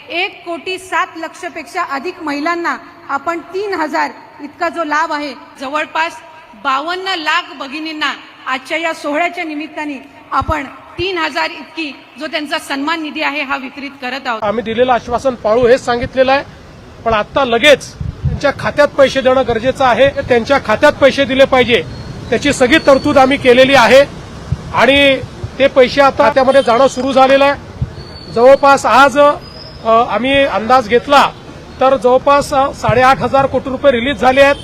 1,07,00,000पेक्षा अधिक महिलांना आपण 3,000 इतका जो लाभ आहे, जवळपास 52 लाख भगिनींना आजच्या या सोहळ्याच्या निमित्ताने आपण 3,000 इतकी जो त्यांचा सन्मान निधी आहे हा वितरित करत आहोत। आम्ही दिलेलं आश्वासन पाळू हेच सांगितलेलं आहे, पण आता लगेच त्यांच्या खात्यात पैसे देणं गरजेचं आहे। त्यांच्या खात्यात पैसे दिले पाहिजे त्याची सगळी तरतूद आम्ही केलेली आहे आणि ते पैसे आता खात्यामध्ये जाणं सुरू झालेलं आहे। जवळपास आज आम्ही अंदाज घेतला तर जवळपास 8,500 कोटी रुपये रिलीज झाले आहेत,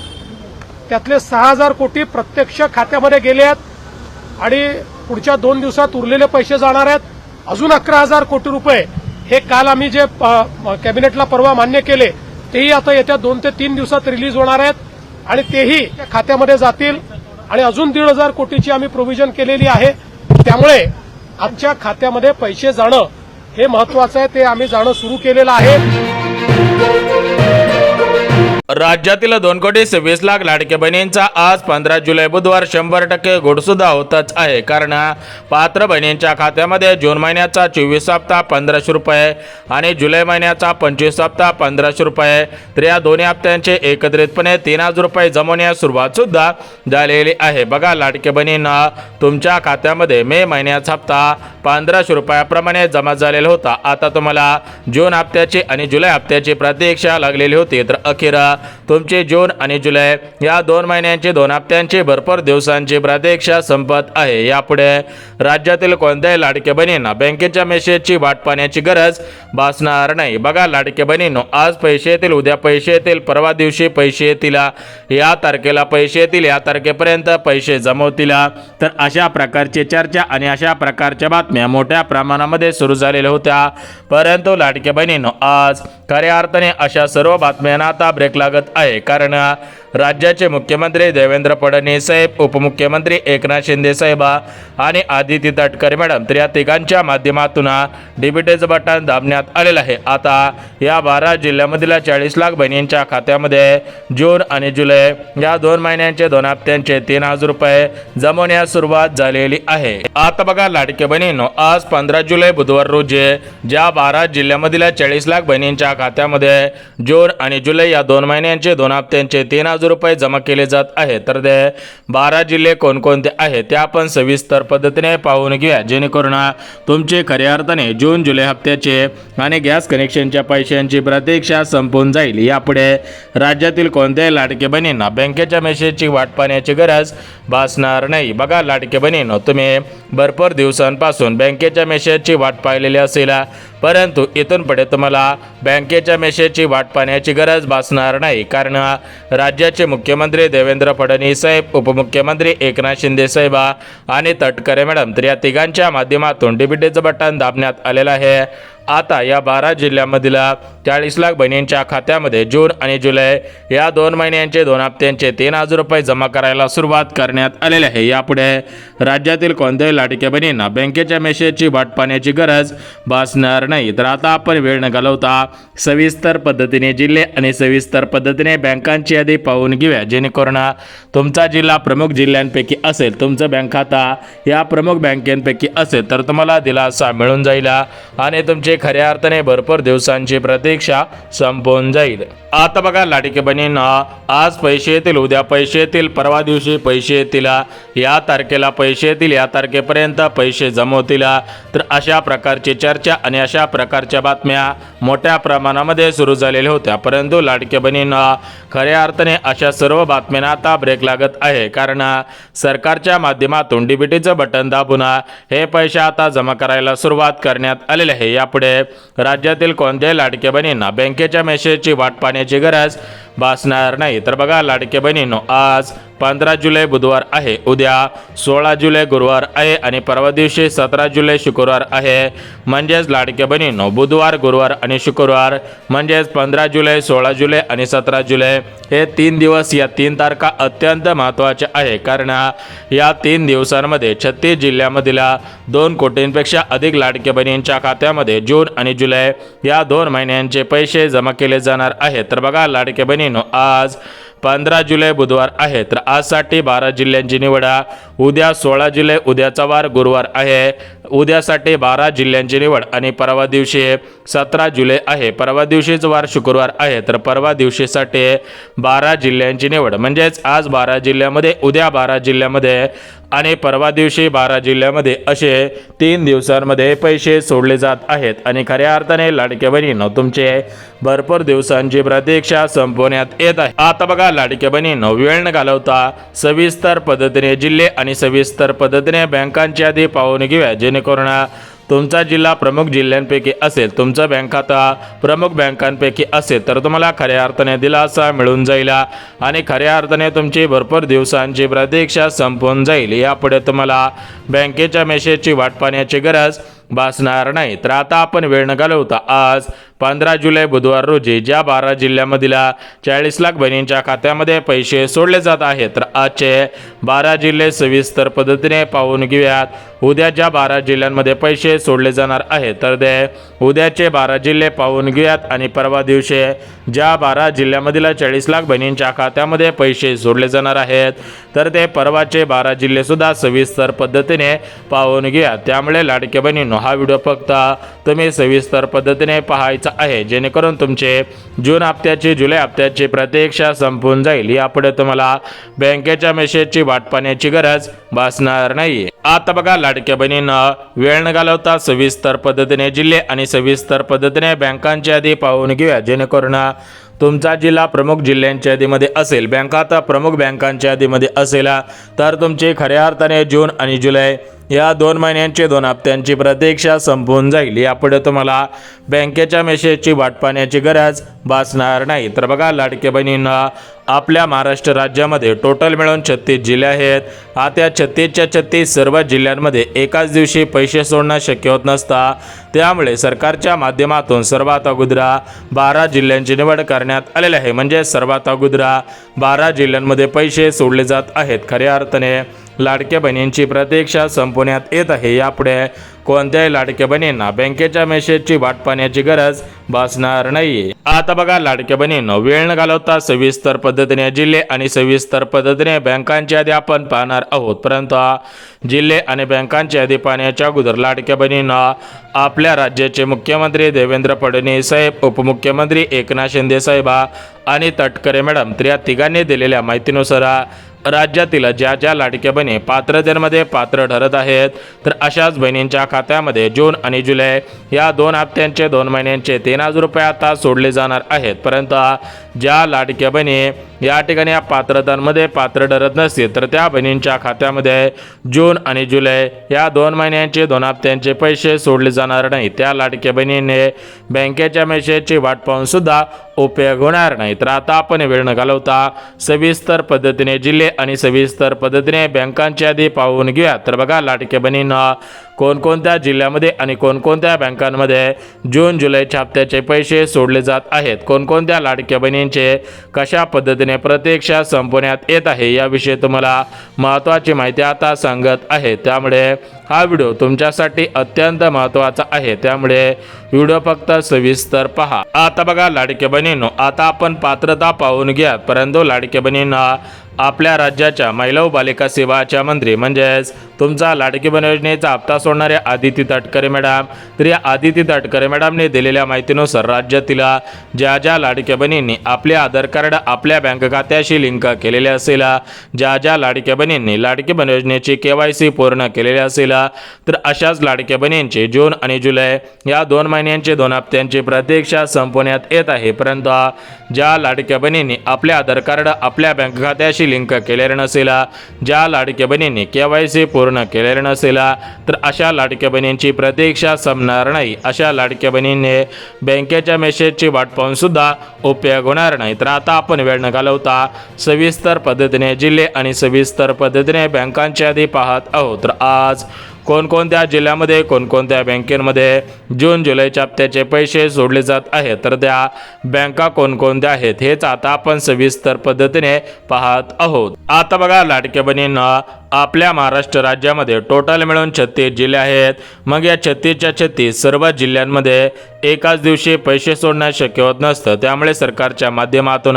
त्यातले 6,000 कोटी प्रत्यक्ष खात्यामध्ये गेले आहेत आणि पुढच्या 2 दिवसात उरलेले पैसे जाणार आहेत। अजून 11,000 कोटी रुपये हे काल आम्ही जे कॅबिनेटला परवा मान्य केले तेही आता येत्या 2 ते 3 दिवसात रिलीज होणार आहेत आणि तेही खात्यामध्ये जातील आणि अजून 1,500 कोटीची आम्ही प्रोव्हिजन केलेली आहे। त्यामुळे आमच्या खात्यामध्ये पैसे जाणं हे महत्वाचं आहे, ते आम्ही जाणं सुरू केलेलं आहे। राज्यातील 2,26,00,000 लाडक्या बहिणींचा आज 15 जुलै बुधवार 100% घोडसुद्धा होतच आहे, कारण पात्र बहिणींच्या खात्यामध्ये जून महिन्याचा 24 हप्ता 1,500 रुपये आणि जुलै महिन्याचा 25 हप्ता 1,500 रुपये तर या दोन्ही हप्त्यांचे एकत्रितपणे 3,000 रुपये जमवण्यास सुरुवात सुद्धा झालेली आहे। बघा लाडक्या बहिणींना तुमच्या खात्यामध्ये मे महिन्याचा हप्ता 1,500 रुपयाप्रमाणे जमा झालेला होता। आता तुम्हाला जून हप्त्याची आणि जुलै हप्त्याची प्रतीक्षा लागलेली होती, तर अखेर तुमचे जून आणि जुलै या 2 महिन्यांची 2 हप्त्यांची भरपूर दिवसांची प्रतीक्षा संपत आहे। यापुढे राज्यातील कोणत्याही लाडक्या बहिणींना बँकेच्या मेसेजची वाट पाहण्याची गरज भासणार नाही। बघा लाडक्या बहिणींनो, आज पैसे येतील, उद्या पैसे येतील, परवा दिवशी पैसे येतील, या तारखेला पैसे येतील, या तारखेपर्यंत पैसे जमवतील, तर अशा प्रकारची चर्चा आणि अशा प्रकारच्या बातम्या मोठ्या प्रमाणामध्ये सुरू झालेल्या होत्या। परंतु लाडक्या बहिणींनो, आज खऱ्या अर्थाने अशा सर्व बातम्यांना आता ब्रेक लागत आहे, कारण राज्याचे मुख्यमंत्री देवेंद्र फडणवीस साहेब, उपमुख्यमंत्री एकनाथ शिंदे साहेब आणि आदिती तटकरे मॅडम तर या तिघांच्या माध्यमातून डीबीटीचं बटन दाबण्यात आलेलं आहे। आता या 12 जिल्ह्यामधील 40 लाख बहिणींच्या खात्यामध्ये जून आणि जुलै या 2 महिन्यांचे 2 हप्त्यांचे 3,000 रुपये जमवण्यास सुरुवात झालेली आहे। आता बघा लाडक्या बहिणींनो, आज 15 जुलै बुधवार रोजी ज्या 12 जिल्ह्यामधील 40 लाख बहिणींच्या खात्यामध्ये जून आणि जुलै या 2 महिन्यांचे 2 हप्त्यांचे 3,000 रुपये जमा केले जात आहेत, तर ते 12 जिल्हे कोणकोणते आहेत ते आपण सविस्तर पद्धतीने पाहून घेऊया, जेणेकरून तुमचे खऱ्या अर्थाने जून जुलै हप्त्याचे आणि गॅस कनेक्शनच्या पैशांची प्रतीक्षा संपून जाईल। यापुढे राज्यातील कोणत्याही लाडके बहिणींना बँकेच्या मेसेजची वाट पाहण्याची गरज भासणार नाही। बघा लाडके बहिणींनो, तुम्ही भरपूर दिवसांपासून बँकेच्या मेसेजची वाट पाहिलेली असेल, परंतु इथून पुढे तुम्हाला बँकेच्या मेसेजची वाट पाहण्याची गरज भासणार नाही, कारण राज्याचे मुख्यमंत्री देवेंद्र फडणवीस साहेब, उपमुख्यमंत्री एकनाथ शिंदे साहेब आणि तटकरे मॅडम तर या तिघांच्या माध्यमातून डीबीटीचं बटन दाबण्यात आलेलं आहे। आता या 12 जिल्ह्यामधील 40 लाख बहिणींच्या खात्यामध्ये जून आणि जुलै या 2 महिन्यांचे 2 हप्त्यांचे 3,000 रुपये जमा करायला सुरुवात करण्यात आलेली आहे। यापुढे राज्यातील कोणत्याही लाडक्या बहिणींना बँकेच्या मेसेजची वाट पाहण्याची गरज भासणार नाही। तर आता आपण वेळ न घालवता सविस्तर पद्धतीने जिल्हे आणि सविस्तर पद्धतीने बँकांची यादी पाहून घेऊया, जेणेकरून तुमचा जिल्हा प्रमुख जिल्ह्यांपैकी असेल, तुमचं बँक खाता या प्रमुख बँकेपैकी असेल तर तुम्हाला दिलासा मिळून जाईल आणि तुमचे खऱ्या अर्थाने भरपूर दिवसांची प्रतीक्षा संपून जाईल। आता बघा लाडक्या बहिणींना, आज पैसे येतील, उद्या पैसे येतील, परवा दिवशी पैसे येतील, या तारखेला पैसे येतील, या तारखेपर्यंत पैसे जमवतील, तर अशा प्रकारची चर्चा आणि अशा प्रकारच्या बातम्या मोठ्या प्रमाणामध्ये सुरू झालेल्या होत्या। परंतु लाडक्या बहिणींना, खऱ्या अर्थाने अशा सर्व बातम्यांना आता ब्रेक लागत आहे, कारण सरकारच्या माध्यमातून डीबीटीचं बटन दाबून हे पैसे आता जमा करायला सुरुवात करण्यात आलेले आहे। यापुढे राज्यातील कोणत्याही लाडक्या बहिणींना बँकेच्या मेसेजची वाट पाहण्याची गरज भासणार नाही। तर बघा लाडक्या बहिणींनो, आज 15 जुलै बुधवार आहे, उद्या 16 जुलै गुरुवार आहे आणि परवा दिवशी 17 जुलै शुक्रवार आहे। म्हणजेच लाडक्या बहिणींनो, बुधवार, गुरुवार आणि शुक्रवार म्हणजेच 15 जुलै, 16 जुलै आणि 17 जुलै हे 3 दिवस, या 3 तारखा अत्यंत महत्त्वाच्या आहे, कारण या 3 दिवसांमध्ये 36 जिल्ह्यामधील 2 कोटींपेक्षा अधिक लाडक्या बहिणींच्या खात्यामध्ये जून आणि जुलै या 2 महिन्यांचे पैसे जमा केले जाणार आहेत। तर बघा लाडक्या बहिणींनो, आज 15 जुलै बुधवार आहे, तर आजसाठी 12 जिल्ह्यांची निवड. उद्या 16 जुलै, उद्याचा वार गुरुवार आहे. उद्यासाठी 12 जिल्ह्यांची निवड आणि परवा दिवशी 17 जुलै आहे. परवा दिवशीच वार शुक्रवार आहे, तर परवा दिवशीसाठी 12 जिल्ह्यांची निवड. म्हणजेच आज 12 जिल्ह्यामध्ये, उद्या 12 जिल्ह्यामध्ये आणि परवा दिवशी 12 जिल्ह्यामध्ये असे 3 दिवसांमध्ये पैसे सोडले जात आहेत. आणि खऱ्या अर्थाने लाडक्या बहिणींनो, तुमचे भरपूर दिवसांची प्रतीक्षा संपवण्यात येत आहे. आता बघा लाडक्या बहिणींनो, वेळ न घालवता सविस्तर पद्धतीने जिल्हे आणि सविस्तर पद्धतीने बँकांची यादी पाहून घेऊया, जेणेकरून तुमचा जिल्हा प्रमुख जिल्ह्यांपैकी असेल, तुमचं बँक खाता प्रमुख बँकांपैकी असेल, तर तुम्हाला खऱ्या अर्थाने दिलासा मिळून जाईल आणि खऱ्या अर्थाने तुमची भरपूर दिवसांची प्रतीक्षा संपून जाईल. यापुढे तुम्हाला बँकेच्या मेसेजची वाट पाहण्याची गरज भासणार नाही. तर आता आपण वेळ न घालवता आज 15 जुलै बुधवार रोजी ज्या 12 जिल्ह्यामधील 40 लाख बहिणींच्या खात्यामध्ये पैसे सोडले जात आहेत, तर आजचे 12 जिल्हे सविस्तर पद्धतीने पाहून घेऊयात. उद्या ज्या 12 जिल्ह्यांमध्ये पैसे सोडले जाणार आहेत, तर ते उद्याचे 12 जिल्हे पाहून घेऊयात आणि परवा दिवशी ज्या 12 जिल्ह्यामधील 40 लाख बहिणींच्या खात्यामध्ये पैसे सोडले जाणार आहेत, तर ते परवाचे 12 जिल्हे सुद्धा सविस्तर पद्धतीने पाहून घेऊयात. त्यामुळे लाडक्या बहिणींनो, हा व्हिडिओ फक्त तुम्ही सविस्तर पद्धतीने पाहायचा आहे, जेणेकरून तुमचे जून हप्त्याची, जुलै हप्त्याची प्रतीक्षा संपून जाईल. यापुढे तुम्हाला बँकेच्या मेसेजची वाट पाहण्याची गरज भासणार नाही. आता बघा लाडक्या बहिणींना, वेळ न घालवता सविस्तर पद्धतीने जिल्हे आणि सविस्तर पद्धतीने बँकांची यादी पाहून घेऊया, जेणेकरून तुमचा जिल्हा प्रमुख जिल्ह्यांच्या यादीमध्ये असेल, बँक खाता प्रमुख बँकांच्या यादीमध्ये असेल, तर तुमची खऱ्या अर्थाने जून आणि जुलै या 2 महिन्यांची 2 हप्त्यांची प्रतीक्षा संपून जाईल. यापुढे तुम्हाला बँकेच्या मेसेजची वाट पाहण्याची गरज भासणार नाही. तर बघा लाडक्या बहिणींना, आपल्या महाराष्ट्र राज्यामध्ये टोटल मिळून 36 जिल्हे आहेत. आता 36च्या 36 सर्व जिल्ह्यांमध्ये एकाच दिवशी पैसे सोडणं शक्य होत नसता. त्यामुळे सरकारच्या माध्यमातून सर्वात अगोदर 12 जिल्ह्यांची निवड करण्यात आलेली आहे. म्हणजे सर्वात अगोदर 12 जिल्ह्यांमध्ये पैसे सोडले जात आहेत. खऱ्या अर्थाने लाडक्या बहिणींची प्रतीक्षा संपवण्यात येत आहे. यापुढे कोणत्याही लाडक्या बहिणींना बँकेच्या मेसेजची वाट पाहण्याची गरज भासणार नाही. आता बघा लाडक्या बहिणींनो, वेळ न घालवता सविस्तर पद्धतीने जिल्हे आणि सविस्तर पद्धतीने बँकांची यादी आपण पाहणार आहोत. परंतु जिल्हे आणि बँकांची यादी पाहण्याच्या अगोदर लाडक्या बहिणींना, आपल्या राज्याचे मुख्यमंत्री देवेंद्र फडणवीस साहेब, उपमुख्यमंत्री एकनाथ शिंदे साहेब आणि तटकरे मॅडम, तर या तिघांनी दिलेल्या माहितीनुसार राज्यातील ज्या ज्या लाडक्या बहिणी पात्रतेमध्ये पात्र ठरत आहेत, तर अशाच बहिणींच्या खात्यामध्ये जून आणि जुलै या 2 हप्त्यांचे 2 महिन्यांचे 3,000 रुपये आता सोडले जाणार आहेत. परंतु ज्या लाडक्या बहिणी या ठिकाणी या पात्रतांमध्ये पात्र ठरत नसतील, तर त्या बहिणींच्या खात्यामध्ये जून आणि जुलै या 2 महिन्यांचे 2 हप्त्यांचे पैसे सोडले जाणार नाही. त्या लाडक्या बहिणीने बँकेच्या मेसेजची वाट पाहून सुद्धा उपयोग होणार नाही. तर आता आपण वेळ न घालवता सविस्तर पद्धतीने जिल्हे आणि सविस्तर पद्धतीने बँकांची यादी पाहून घेऊया. तर बघा लाडक्या बहिणींना, कोणकोणत्या जिल्ह्यामध्ये आणि कोणकोणत्या बँकांमध्ये जून जुलैच्या हप्त्याचे पैसे सोडले जात आहेत, कोणकोणत्या लाडक्या बहिणींचे कशा पद्धतीने प्रतीक्षा संपवण्यात येत आहे, याविषयी तुम्हाला महत्त्वाची माहिती आता सांगत आहे. त्यामुळे हा व्हिडिओ तुमच्यासाठी अत्यंत महत्त्वाचा आहे. त्यामुळे व्हिडिओ फक्त सविस्तर पहा. आता बघा लाडक्या बहिणींनो, आता आपण पात्रता पाहून घ्या. परंतु लाडक्या बहिणींना, आपल्या राज्याच्या महिला व बालिका सेवाच्या मंत्री म्हणजेच तुमचा लाडकी बहीण योजनेचा हप्ता सोडणाऱ्या आदिती तटकरे मॅडम, तर या आदिती तटकरे मॅडमने दिलेल्या माहितीनुसार राज्यातील ज्या ज्या लाडक्या बहिणींनी आपले आधार कार्ड आपल्या बँक खात्याशी लिंक केलेले असेल, ज्या ज्या लाडक्या बहिणींनी लाडकी बहीण योजनेची KYC पूर्ण केलेली असेल, तर अशाच लाडक्या बहिणींची जून आणि जुलै या 2 महिन्यांचे 2 हप्त्यांची प्रतीक्षा संपवण्यात येत आहे. परंतु ज्या लाडक्या बहिणींनी आपले आधार कार्ड आपल्या बँक खात्याशी लिंक केलेले नसेल, ज्या लाडक्या बहिणींनी KYC पूर्ण केलेले नसेल, तर अशा लाडक्या बहिणींची प्रतीक्षा संपणार नाही. अशा लाडक्या बहिणींनी बँकेच्या मेसेजची वाट पाहून सुद्धा उपयोग होणार नाही. तर आता आपण वेळ न घालवता सविस्तर पद्धतीने जिल्हे आणि सविस्तर पद्धतीने बँकांची यादी पाहत आहोत. तर आज कोणकोणत्या जिल्ह्यामध्ये कोणकोणत्या बँकेमध्ये जून जुलैच्या हप्त्याचे पैसे सोडले जात आहेत, तर त्या बँका कोणकोणत्या आहेत हेच आता आपण सविस्तर पद्धतीने पाहत आहोत. आता बघा लाडक्या बहिणींना, आपल्या महाराष्ट्र राज्यामध्ये टोटल मिळून 36 जिल्हे आहेत. मग या 36च्या 36 सर्व जिल्ह्यांमध्ये एकाच दिवशी पैसे सोडणं शक्य होत नसतं. त्यामुळे सरकारच्या माध्यमातून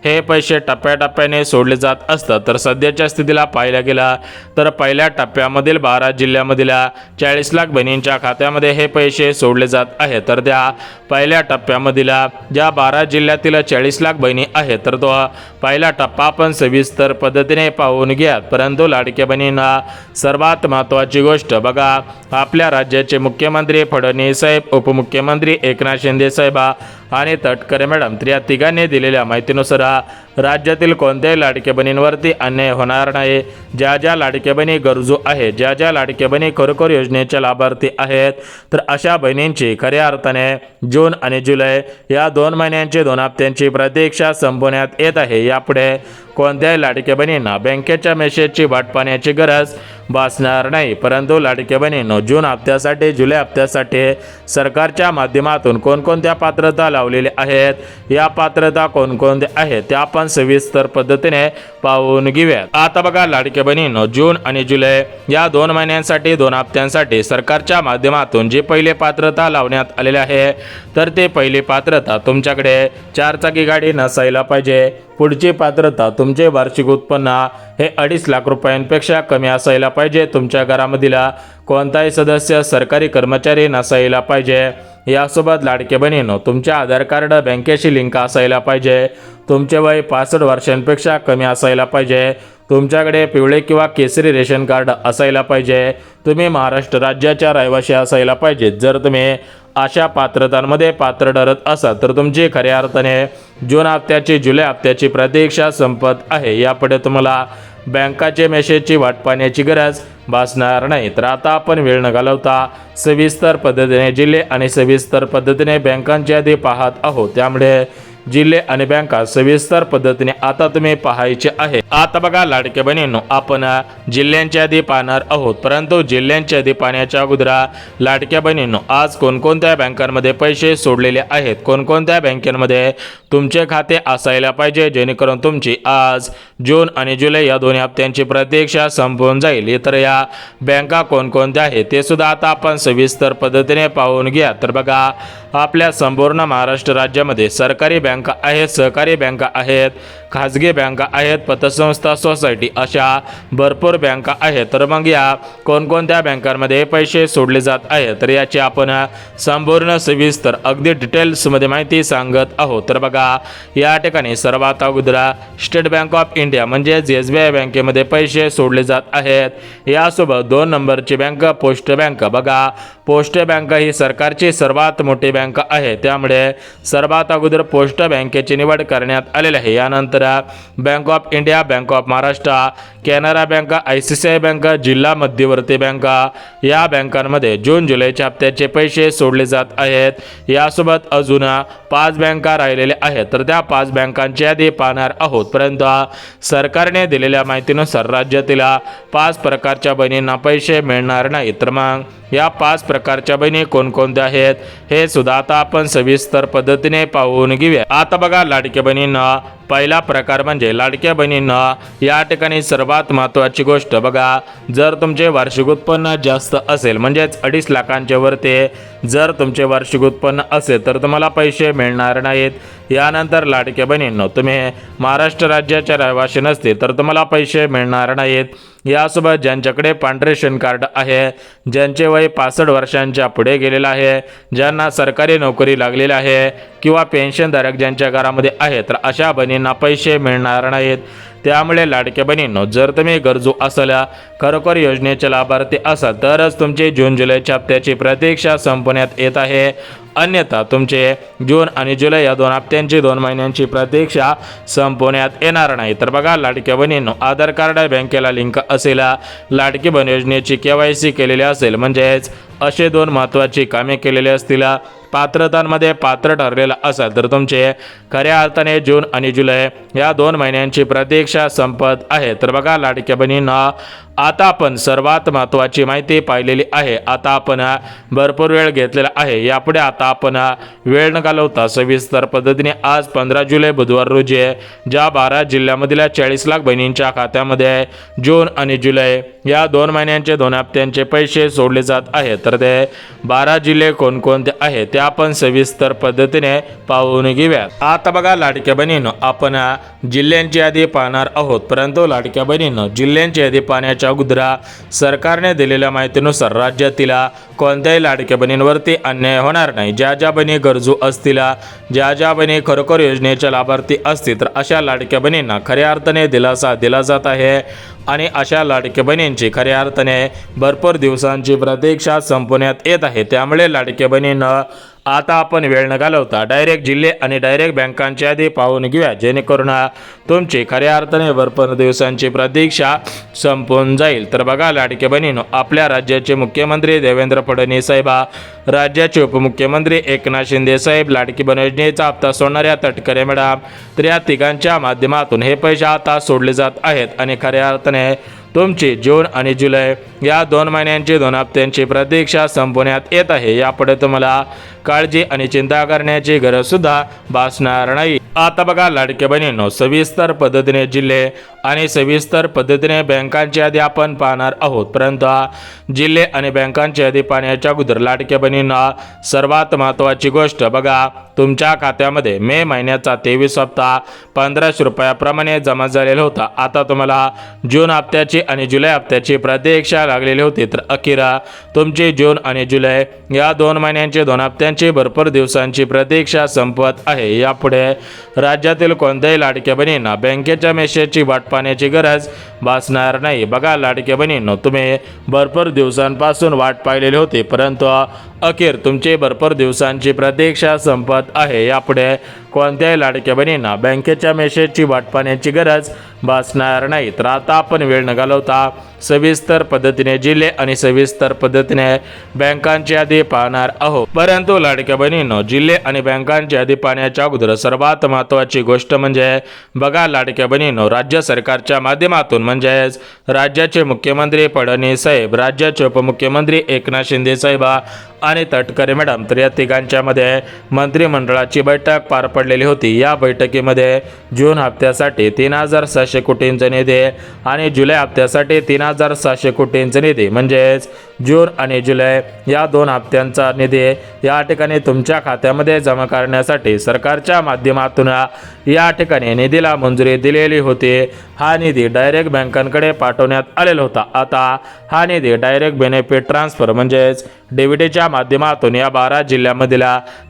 हे पैसे टप्प्याटप्प्याने सोडले जात असतात. तर सध्याच्या स्थितीला पाहायला गेला तर पहिल्या टप्प्यामधील 12 जिल्ह्यामधील 40 लाख बहिणींच्या खात्यामध्ये हे पैसे सोडले जात आहेत. तर त्या पहिल्या टप्प्यामधील ज्या 12 जिल्ह्यातील 40 लाख बहिणी आहेत तर तो पहिला टप्पा आपण सविस्तर पद्धतीने पाहून घ्या. परंतु लाडक्या बहिणींना सर्वात महत्त्वाची गोष्ट बघा, आपल्या राज्याचे मुख्यमंत्री फडणवीस साहेब, उपमुख्यमंत्री एकनाथ शिंदे साहेब आणि तटकरे मॅडम या तिघांनी दिलेल्या माहितीनुसार राज्यातील कोणत्याही लाडक्या बहिणींवरती अन्याय होणार नाही. ज्या ज्या लाडक्या बहिणी गरजू आहेत, ज्या ज्या लाडक्या बहिणी खरोखर योजनेच्या लाभार्थी आहेत, तर अशा बहिणींची खऱ्या अर्थाने जून आणि जुलै या 2 महिन्यांची 2 हप्त्यांची प्रतीक्षा संपवण्यात येत आहे. यापुढे कोणत्याही लाडक्या बहिणींना बँकेच्या मेसेजची वाट पाहण्याची गरज भासणार नाही. परंतु लाडक्या बहिणींनो, जून हप्त्यासाठी, जुलै हप्त्यासाठी सरकारच्या माध्यमातून कोणकोणत्या पात्रता लावलेल्या आहेत, या पात्रता कोणकोणत्या आहेत त्या आपण सविस्तर पद्धतीने पाहून घेऊयात. आता बघा लाडक्या बहिणींनो, जून आणि जुलै या 2 महिन्यांसाठी 2 हप्त्यांसाठी सरकारच्या माध्यमातून जी पहिली पात्रता लावण्यात आलेली आहे तर ते पहिली पात्रता तुमच्याकडे 4 चाकी गाडी नसायला पाहिजे. पुढची पात्रता तुमचे वार्षिक उत्पन्न हे 2.5 लाख रुपयांपेक्षा कमी असायला पाहिजे. तुमच्या घरामधील कोणताही सदस्य सरकारी कर्मचारी नसायला पाहिजे. यासोबत लाडके बहिणींनो, तुमचे आधार कार्ड बँकेशी लिंक असायला पाहिजे. तुमचे वय 65 वर्षांपेक्षा कमी असायला पाहिजे. तुमच्याकडे पिवळे किंवा केसरी रेशन कार्ड असायला पाहिजे. तुम्ही महाराष्ट्र राज्याच्या रहिवासी असायला पाहिजे. जर तुम्ही अशा पात्रतांमध्ये पात्र ठरत असाल तर तुमची खऱ्या अर्थाने जून हप्त्याची, जुलै हप्त्याची प्रतीक्षा संपत आहे. यापुढे तुम्हाला बँकाचे मेसेजची वाट पाहण्याची गरज भासणार नाही. तर आता आपण वेळ न घालवता सविस्तर पद्धतीने जिल्हे आणि सविस्तर पद्धतीने बँकांची यादी पाहत आहोत. त्यामुळे जिल्हे आणि बँका सविस्तर पद्धतीने आता तुम्ही पाहायचे आहे. आता बघा लाडक्या बहिणींनो, आपण जिल्ह्यांची यादी पाहणार आहोत. परंतु जिल्ह्यांची यादी पाहण्याच्या अगोदर लाडक्या बहिणींनो, आज कोणकोणत्या बँकांमध्ये पैसे सोडलेले आहेत, कोणकोणत्या बँकेमध्ये तुमचे खाते असायला पाहिजे, जेणेकरून तुमची आज जून आणि जुलै या 2 हप्त्यांची प्रतीक्षा संपवून जाईल. तर या बँका कोणकोणत्या आहेत ते सुद्धा आता आपण सविस्तर पद्धतीने पाहून घ्या. तर बघा, आपल्या संपूर्ण महाराष्ट्र राज्यामध्ये सरकारी बँका आहेत, सहकारी बँका आहेत, खाजगी बँका आहेत, पतसंस्था, सोसायटी अशा भरपूर बँका आहेत. तर मग या कोणकोणत्या बँकांमध्ये पैसे सोडले जात आहेत तर याची आपण संपूर्ण सविस्तर अगदी डिटेल्समध्ये माहिती सांगत आहोत. तर बघा, या ठिकाणी सर्वात अगोदर स्टेट बँक ऑफ इंडिया म्हणजेच SBI बँकेमध्ये पैसे सोडले जात आहेत. यासोबत 2 नंबरची बँक पोस्ट बँक. बघा, पोस्ट बँक ही सरकारची सर्वात मोठी बँक आहे. त्यामुळे सर्वात अगोदर पोस्ट बँकेची निवड करण्यात आलेली आहे. यानंतर bank of India, bank of Maharashtra, Canara bank, ICICI bank, जिल्हा मध्यवर्ती बँक या बँकांमध्ये जून जुलैच्या हप्त्याचे पैसे सोडले जात आहेत. यासोबत अजून 5 बँका राहिलेल्या आहेत. तर त्या 5 बँकांची यादी पाहणार आहोत. परंतु सरकारने दिलेल्या माहितीनुसार राज्यातील 5 प्रकारच्या बहिणींना पैसे मिळणार नाही. तर मग या 5 प्रकारच्या बहिणी कोणकोणत्या आहेत हे सुद्धा आता आपण सविस्तर पद्धतीने पाहून घेऊया. आता बघा लाडक्या बहिणींना, पहिला प्रकार म्हणजे लाडक्या बहिणींना या ठिकाणी सर्वात महत्त्वाची गोष्ट बघा, जर तुमचे वार्षिक उत्पन्न जास्त असेल म्हणजेच 2.5 लाखांच्या वरती जर तुमचे वार्षिक उत्पन्न असेल तर तुम्हाला पैसे मिळणार नाहीत. यानंतर लाडक्या बहिणींनो, तुम्ही महाराष्ट्र राज्याच्या रहिवासी नसतील तर तुम्हाला पैसे मिळणार नाहीत. यासोबत ज्यांच्याकडे पांढरे रेशन कार्ड आहे, ज्यांचे वय 65 वर्षांच्या पुढे गेलेलं आहे, ज्यांना सरकारी नोकरी लागलेली आहे किंवा पेन्शनधारक ज्यांच्या घरामध्ये आहे तर अशा बहिणींना पैसे मिळणार नाहीत. त्यामुळे लाडक्या बहिणींनो, जर तुम्ही गरजू असाल, खरोखर योजनेचे लाभार्थी असाल तरच तुमची जून जुलैच्या हप्त्याची प्रतीक्षा संपवण्यात येत आहे. अन्यथा तुमचे जून आणि जुलै या 2 हप्त्यांची 2 महिन्यांची प्रतीक्षा संपवण्यात येणार नाही. तर बघा लाडक्या बहिणींनो, आधार कार्ड बँकेला लिंक असेल, लाडकी बहीण योजनेची KYC केलेली असेल म्हणजेच असे 2 महत्त्वाची कामे केलेली असतील, पात्रतांमध्ये पात्र ठरलेला असाल तर तुमचे खऱ्या अर्थाने जून आणि जुलै या 2 महिन्यांची प्रतीक्षा संपत आहे. तर बघा लाडक्या बहिणींना, आता आपण सर्वात महत्त्वाची माहिती पाहिलेली आहे. आता आपण भरपूर वेळ घेतलेला आहे. यापुढे आता आपण वेळ न घालवता सविस्तर पद्धतीने आज 15 जुलै बुधवार रोजी ज्या 12 जिल्ह्यामधील 40 लाख बहिणींच्या खात्यामध्ये जून आणि जुलै या 2 महिन्यांचे 2 हप्त्यांचे पैसे सोडले जात आहेत, तर ते 12 जिल्हे कोणकोणते आहेत ते आपण सविस्तर पद्धतीने पाहून घेऊयात. आता बघा लाडक्या बहिणींनो, आपण जिल्ह्यांची यादी पाहणार आहोत. परंतु लाडक्या बहिणींनो, जिल्ह्यांची यादी पाहण्याच्या अगोदर सरकारने दिलेल्या माहितीनुसार राज्यातील कोणत्याही लाडक्या बहिणींवरती अन्याय होणार नाही. ज्या ज्या बहिणी गरजू असतील, ज्या ज्या बहिणी खरोखर योजनेच्या लाभार्थी असतील, तर अशा लाडक्या बहिणींना खऱ्या अर्थाने दिलासा दिला जात आहे. आणि अशा लाडक्या बहिणींची खऱ्या अर्थाने भरपूर दिवसांची प्रतीक्षा संपवण्यात येत आहे. त्यामुळे लाडक्या बहिणींना आता आपण वेळ न घालवता डायरेक्ट जिल्हे आणि डायरेक्ट बँकांची यादी पाहून घेऊया, जेणेकरून तुमची खऱ्या अर्थाने भरपूर दिवसांची प्रतीक्षा संपून जाईल. तर बघा लाडक्या बहिणींनो, आपल्या राज्याचे मुख्यमंत्री देवेंद्र फडणवीस साहेब, राज्याचे उपमुख्यमंत्री एकनाथ शिंदे साहेब, लाडकी बहीण योजनेचा हप्ता सोडणाऱ्या तटकरे मॅडम, तर या तिघांच्या माध्यमातून हे पैसे आता सोडले जात आहेत. आणि खऱ्या अर्थाने तुमची जून आणि जुलै या 2 महिन्यांची 2 हप्त्यांची प्रतीक्षा संपवण्यात येत आहे. यापुढे तुम्हाला काळजी आणि चिंता करण्याची गरज सुद्धा भासणार नाही. आता बघा लाडक्या बहिणींनो, सविस्तर पद्धतीने जिल्हे आणि सविस्तर पद्धतीने बँकांची यादी आपण पाहणार आहोत. परंतु जिल्हे आणि बँकांची यादी पाहण्याच्या अगोदर लाडक्या बहिणींना सर्वात महत्त्वाची गोष्ट बघा, तुमच्या खात्यामध्ये मे महिन्याचा 23 हप्ता 1500 रुपयाप्रमाणे जमा झालेला होता. आता तुम्हाला जून हप्त्याची आणि जुलै हप्त्याची प्रतीक्षा लागलेली होती. तर अखेर तुमची जून आणि जुलै या 2 महिन्यांचे 2 हप्त्यांची भरपूर दिवसांची प्रतीक्षा संपत आहे. यापुढे राज्यातील कोणत्याही लाडक्या बहिणींना बँकेच्या मेसेजची वाट पाहण्याची गरज भासणार नाही. बघा लाडक्या बहिणींनो, तुम्ही भरपूर दिवसांपासून वाट पाहिलेली होती, परंतु अखेर तुमची भरपूर दिवसांची प्रतीक्षा संपत आहे. यापुढे कोणत्याही लाडक्या बहिणींना बँकेच्या मेसेजची वाट पाहण्याची गरज भासणार नाही. तर आता आपण वेळ न घालवता सविस्तर पद्धतीने जिल्हे आणि सविस्तर पद्धतीने बँकांची यादी पाहणार आहोत. परंतु लाडक्या बहिणींनो, जिल्हे आणि बँकांची यादी पाहण्याच्या अगोदर सर्वात महत्त्वाची गोष्ट म्हणजे बघा लाडक्या बहिणींनो, राज्य सरकारच्या माध्यमातून म्हणजेच राज्याचे मुख्यमंत्री फडणवीस साहेब, राज्याचे उपमुख्यमंत्री एकनाथ शिंदे साहेब आणि तटकरे मॅडम, तर या तिघांच्यामध्ये मंत्रिमंडळाची बैठक पार पडलेली होती. या बैठकीमध्ये जून हप्त्यासाठी 3700 कोटींचा निधी आणि जुलै हप्त्यासाठी 3700 कोटींचा निधी म्हणजेच जून आणि जुलै या 2 हप्त्यांचा निधी या ठिकाणी तुमच्या खात्यामध्ये जमा करण्यासाठी सरकारच्या माध्यमातून या ठिकाणी निधीला मंजुरी दिलेली होती. हा निधी डायरेक्ट बँकांकडे पाठवण्यात आलेला होता. आता हा निधी डायरेक्ट बेनिफिट ट्रान्सफर म्हणजेच डीबीटीच्या माध्यमातून या 12 जिल्ह्यामधील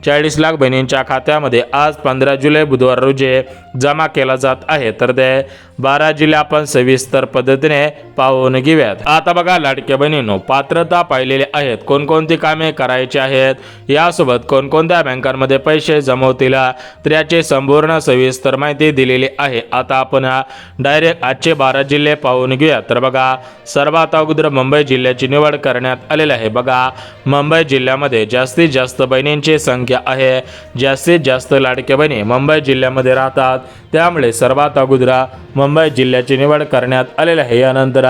40 लाख बहिणींच्या खात्यामध्ये आज 15 जुलै बुधवार रोजी जमा केला जात आहे. तर ते 12 जिल्हे आपण सविस्तर पद्धतीने पाहून घेऊयात. आता बघा लाडक्या बहिणींनो, पात्रता पाहिलेली आहेत, कोणकोणती कामे करायची आहेत, यासोबत कोणकोणत्या बँकांमध्ये पैसे जमवतील, तर याची संपूर्ण सविस्तर माहिती दिलेली आहे. आता आपण डायरेक्ट आजचे 12 जिल्हे पाहून घेऊया. तर बघा सर्वात अगोदर मुंबई जिल्ह्याची निवड करण्यात आलेली आहे. बघा मुंबई जिल्ह्यामध्ये जास्तीत जास्त बहिणींची संख्या आहे, जास्तीत जास्त लाडक्या बहिणी मुंबई जिल्ह्यामध्ये राहतात. त्यामुळे सर्वात अगोदर मुंबई जिल्ह्याची निवड करण्यात आलेली आहे. यानंतर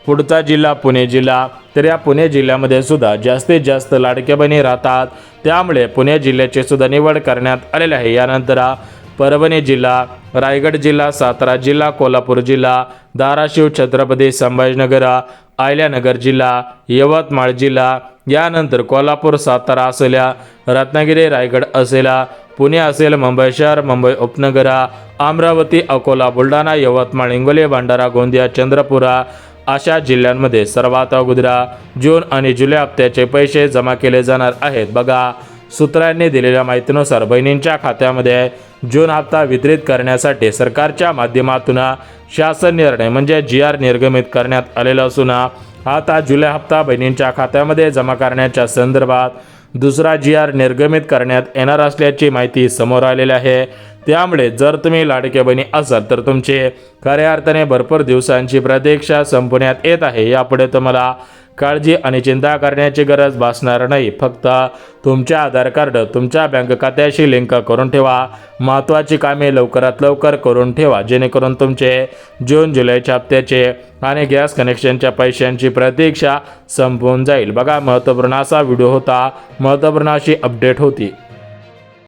पुढचा जिल्हा पुणे जिल्हा, तर या पुणे जिल्ह्यामध्ये सुद्धा जास्तीत जास्त लाडक्या बहिणी राहतात. त्यामुळे पुणे जिल्ह्याची सुद्धा निवड करण्यात आलेली आहे. यानंतर परभणी जिल्हा, रायगड जिल्हा, सातारा जिल्हा, कोल्हापूर जिल्हा, धाराशिव, छत्रपती संभाजीनगर, अहिल्यानगर जिल्हा, यवतमाळ जिल्हा, यानंतर कोल्हापूर, सातारा असेल, रत्नागिरी, रायगड असेल, पुणे असेल, मुंबई शहर, मुंबई उपनगर, अमरावती, अकोला, बुलढाणा, यवतमाळ, हिंगोली, भंडारा, गोंदिया, चंद्रपूर अशा जिल्ह्यांमध्ये सर्वात अगोदर जून आणि जुलै हप्त्याचे पैसे जमा केले जाणार आहेत. बघा सूत्रांनी दिलेल्या माहितीनुसार बहिणींच्या खात्यामध्ये जून हप्ता वितरित करण्यासाठी सरकारच्या माध्यमातून शासन निर्णय म्हणजे GR निर्गमित करण्यात आलेला असून आता जुलै हप्ता बहिणींच्या खात्यामध्ये जमा करण्याच्या संदर्भात दुसरा GR निर्गमित करण्यात येणार असल्याची माहिती समोर आलेली आहे. त्यामुळे जर तुम्ही लाडक्या बहिणी असाल तर तुमचे खऱ्या अर्थाने भरपूर दिवसांची प्रतीक्षा संपण्यात येत आहे. यापुढे तुम्हाला काळजी आणि चिंता करण्याची गरज भासणार नाही. फक्त तुमचे आधार कार्ड तुमच्या बँक खात्याशी लिंक करून ठेवा. महत्त्वाची कामे लवकरात लवकर करून ठेवा, जेणेकरून तुमचे जून जुलैच्या हप्त्याचे आणि गॅस कनेक्शनच्या पैशांची प्रतीक्षा संपून जाईल. बघा, महत्त्वपूर्ण असा व्हिडिओ होता, महत्त्वपूर्ण अशी अपडेट होती.